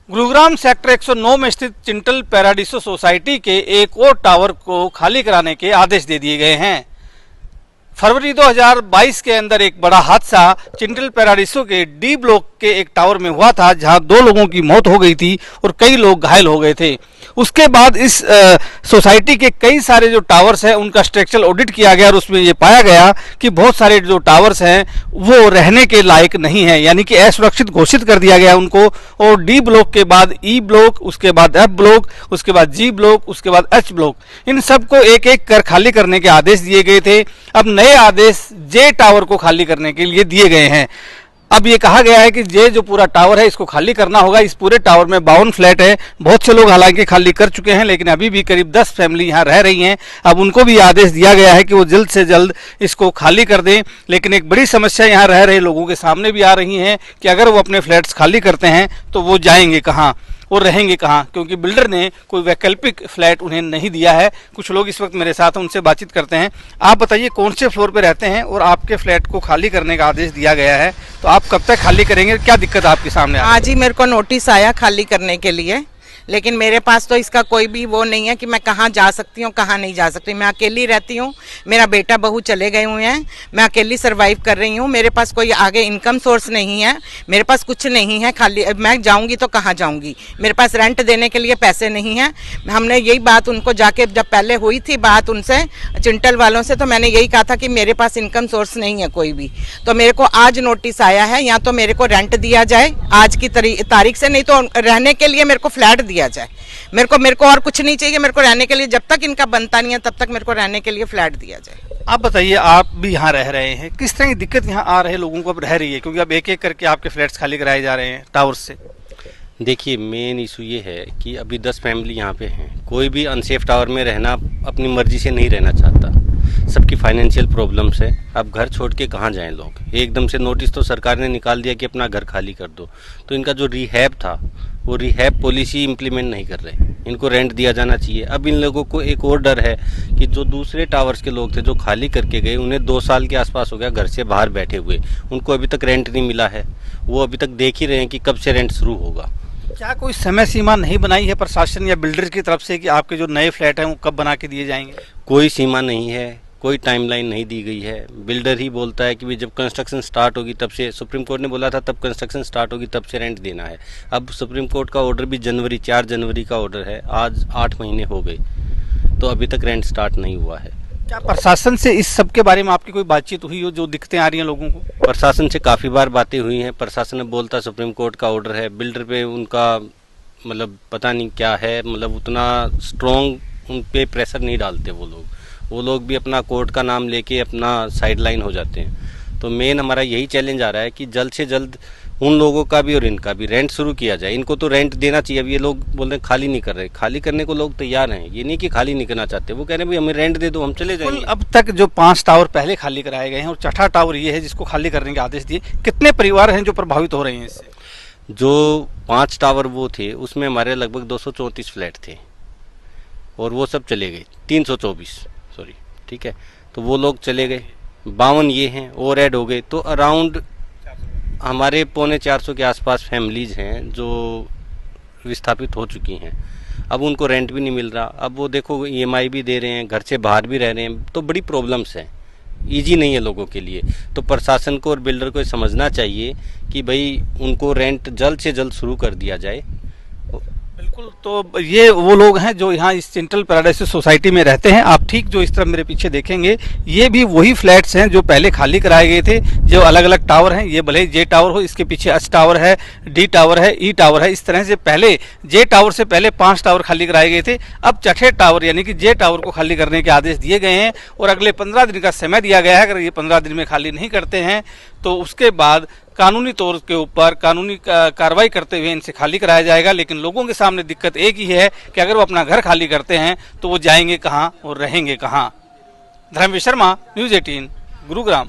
Gurugram sector 109 में स्थित Chintels Paradiso society के एक और टावर को खाली कराने के आदेश दे दिए गए हैं। फरवरी 2022 के अंदर एक बड़ा हादसा चिंटल पैराडीसो के डी ब्लॉक के एक टावर में हुआ था, जहां 2 लोगों की मौत हो गई थी और कई लोग घायल हो गए थे। उसके बाद इस सोसाइटी के कई सारे जो टावर्स हैं उनका स्ट्रक्चरल ऑडिट किया गया और उसमें ये पाया गया कि बहुत सारे जो टावर्स हैं वो रहने के लायक नहीं है, यानी कि असुरक्षित घोषित कर दिया गया उनको। और डी ब्लॉक के बाद ई ब्लॉक, उसके बाद एफ ब्लॉक, उसके बाद जी ब्लॉक, उसके बाद एच ब्लॉक, इन सबको एक एक कर खाली करने के आदेश दिए गए थे। अब नए आदेश जे टावर को खाली करने के लिए दिए गए हैं। अब ये कहा गया है कि ये जो पूरा टावर है इसको खाली करना होगा। इस पूरे टावर में 52 फ्लैट है। बहुत से लोग हालांकि खाली कर चुके हैं, लेकिन अभी भी करीब 10 फैमिली यहाँ रह रही हैं। अब उनको भी आदेश दिया गया है कि वो जल्द से जल्द इसको खाली कर दें। लेकिन एक बड़ी समस्या यहाँ रह रहे लोगों के सामने भी आ रही है कि अगर वो अपने फ्लैट्स खाली करते हैं तो वो जाएंगे कहाँ और रहेंगे कहाँ, क्योंकि बिल्डर ने कोई वैकल्पिक फ्लैट उन्हें नहीं दिया है। कुछ लोग इस वक्त मेरे साथ हैं, उनसे बातचीत करते हैं। आप बताइए कौन से फ्लोर पे रहते हैं और आपके फ्लैट को खाली करने का आदेश दिया गया है, तो आप कब तक खाली करेंगे, क्या दिक्कत आपके सामने आ रही है? आज ही मेरे को नोटिस आया खाली करने के लिए, लेकिन मेरे पास तो इसका कोई भी वो नहीं है कि मैं कहाँ जा सकती हूँ कहाँ नहीं जा सकती। मैं अकेली रहती हूँ, मेरा बेटा बहू चले गए हुए हैं, मैं अकेली सरवाइव कर रही हूँ। मेरे पास कोई आगे इनकम सोर्स नहीं है, मेरे पास कुछ नहीं है। खाली मैं जाऊँगी तो कहाँ जाऊँगी, मेरे पास रेंट देने के लिए पैसे नहीं हैं। हमने यही बात उनको जाके जब पहले हुई थी बात उनसे चिंटल वालों से, तो मैंने यही कहा था कि मेरे पास इनकम सोर्स नहीं है कोई भी। तो मेरे को आज नोटिस आया है, या तो मेरे को रेंट दिया जाए आज की तारीख से, नहीं तो रहने के लिए मेरे को फ्लैट दिया जाए। मेरे को और कुछ नहीं चाहिए। मेरे को रहने के लिए जब तक इनका बनता नहीं है तब तक मेरे को रहने के लिए फ्लैट दिया जाए। आप बताइए, आप भी यहाँ रह रहे हैं, किस तरह की दिक्कत यहाँ आ रहे लोगों को अब रह रही है, क्योंकि अब एक एक करके आपके फ्लैट्स खाली कराए जा रहे हैं टावर से? देखिए, मेन इशू ये है कि अभी 10 फैमिली यहाँ पे हैं। कोई भी अनसेफ टावर में रहना अपनी मर्जी से नहीं रहना चाहता। सबकी फाइनेंशियल प्रॉब्लम्स है। अब घर छोड़ के कहाँ जाएं लोग? एकदम से नोटिस तो सरकार ने निकाल दिया कि अपना घर खाली कर दो, तो इनका जो रिहैब था वो रिहैब पॉलिसी इम्प्लीमेंट नहीं कर रहे। इनको रेंट दिया जाना चाहिए। अब इन लोगों को एक और डर है कि जो दूसरे टावर्स के लोग थे जो खाली करके गए, उन्हें 2 साल के आसपास हो गया घर से बाहर बैठे हुए, उनको अभी तक रेंट नहीं मिला है। वो अभी तक देख ही रहे हैं कि कब से रेंट शुरू होगा। क्या कोई समय सीमा नहीं बनाई है प्रशासन या बिल्डर की तरफ से कि आपके जो नए फ्लैट हैं वो कब बना के दिए जाएंगे? कोई सीमा नहीं है, कोई टाइमलाइन नहीं दी गई है। बिल्डर ही बोलता है कि भाई जब कंस्ट्रक्शन स्टार्ट होगी तब से, सुप्रीम कोर्ट ने बोला था तब कंस्ट्रक्शन स्टार्ट होगी तब से रेंट देना है। अब सुप्रीम कोर्ट का ऑर्डर भी 4 जनवरी का ऑर्डर है, आज 8 महीने हो गए तो अभी तक रेंट स्टार्ट नहीं हुआ है। क्या प्रशासन से इस सब के बारे में आपकी कोई बातचीत हुई हो, जो दिक्कतें आ रही हैं लोगों को? प्रशासन से काफ़ी बार बातें हुई हैं। प्रशासन ने बोलता सुप्रीम कोर्ट का ऑर्डर है, बिल्डर पे उनका मतलब पता नहीं क्या है, मतलब उतना स्ट्रॉन्ग उन पे प्रेशर नहीं डालते वो लोग भी अपना कोर्ट का नाम लेके अपना साइडलाइन हो जाते हैं। तो मेन हमारा यही चैलेंज आ रहा है कि जल्द से जल्द उन लोगों का भी और इनका भी रेंट शुरू किया जाए। इनको तो रेंट देना चाहिए। अब ये लोग बोल रहे हैं खाली नहीं कर रहे, खाली करने को लोग तैयार हैं, ये नहीं कि खाली नहीं करना चाहते। वो कह रहे हैं भाई हमें रेंट दे दो, हम चले जाएंगे। अब तक जो 5 टावर पहले खाली कराए गए हैं और 6ठा टावर ये है जिसको खाली करने के आदेश दिए, कितने परिवार हैं जो प्रभावित हो रहे हैं इससे? जो 5 टावर वो थे उसमें हमारे लगभग 234 फ्लैट थे और वो सब चले गए। 324 सॉरी, ठीक है, तो वो लोग चले गए। 52 ये हैं और ऐड हो गए, तो अराउंड हमारे 350 के आसपास फैमिलीज हैं जो विस्थापित हो चुकी हैं। अब उनको रेंट भी नहीं मिल रहा। अब वो देखो EMI भी दे रहे हैं, घर से बाहर भी रह रहे हैं, तो बड़ी प्रॉब्लम्स हैं। ईजी नहीं है लोगों के लिए। तो प्रशासन को और बिल्डर को समझना चाहिए कि भाई उनको रेंट जल्द से जल्द शुरू कर दिया जाए। बिल्कुल, तो ये वो लोग हैं जो यहाँ इस चिंटल पैराडाइसो सोसाइटी में रहते हैं। आप ठीक जो इस तरफ मेरे पीछे देखेंगे, ये भी वही फ्लैट्स हैं जो पहले खाली कराए गए थे। जो अलग अलग टावर हैं, ये भले जे टावर हो, इसके पीछे एच टावर है, डी टावर है, ई टावर है। इस तरह से पहले जे टावर से पहले 5 टावर खाली कराए गए थे। अब 6ठे टावर यानी कि जे टावर को खाली करने के आदेश दिए गए हैं और अगले 15 दिन का समय दिया गया है। अगर ये 15 दिन में खाली नहीं करते हैं तो उसके बाद कानूनी तौर के ऊपर कानूनी कार्रवाई करते हुए इनसे खाली कराया जाएगा। लेकिन लोगों के सामने दिक्कत एक ही है कि अगर वो अपना घर खाली करते हैं तो वो जाएंगे कहाँ और रहेंगे कहाँ। धर्मेश शर्मा, न्यूज़ 18, गुरुग्राम।